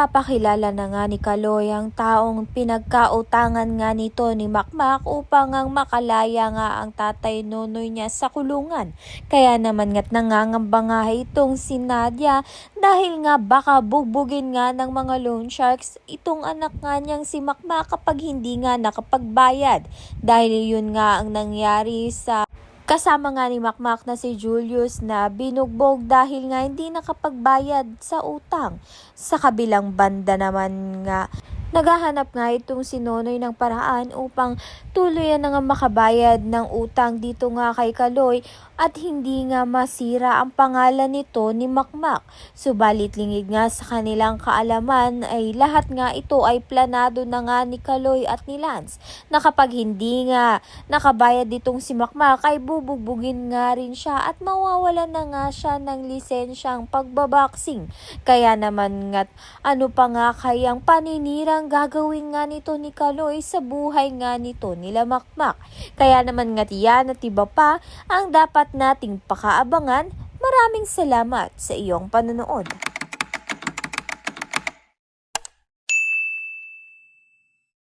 Ipapakilala na nga ni Kaloy ang taong pinagkautangan nga nito ni Makmak upang ang makalaya nga ang tatay nonoy niya sa kulungan. Kaya naman nga't nangangamba nga itong si Nadia dahil nga baka bugbugin nga ng mga loan sharks itong anak nga niyang si Makmak kapag hindi nga nakapagbayad. Dahil yun nga ang nangyari sa kasama nga ni Makmak na si Julius na binugbog dahil nga hindi nakapagbayad sa utang. Sa kabilang banda naman nga, naghahanap nga itong si Nonoy ng paraan upang tuluyan na nga makabayad ng utang dito nga kay Kaloy at hindi nga masira ang pangalan nito ni Makmak. Subalit lingid nga sa kanilang kaalaman ay lahat nga ito ay planado na nga ni Kaloy at ni Lance na kapag hindi nga nakabayad ditong si Makmak ay bubugbugin nga rin siya at mawawalan na nga siya ng lisensyang pagbaboxing. Kaya naman nga't ano pa nga kayang paninirang gagawin nga nito ni Kaloy sa buhay nga nito nila Makmak. Kaya naman nga't yan at iba pa ang dapat nating pakaabangan. Maraming salamat sa iyong panonood.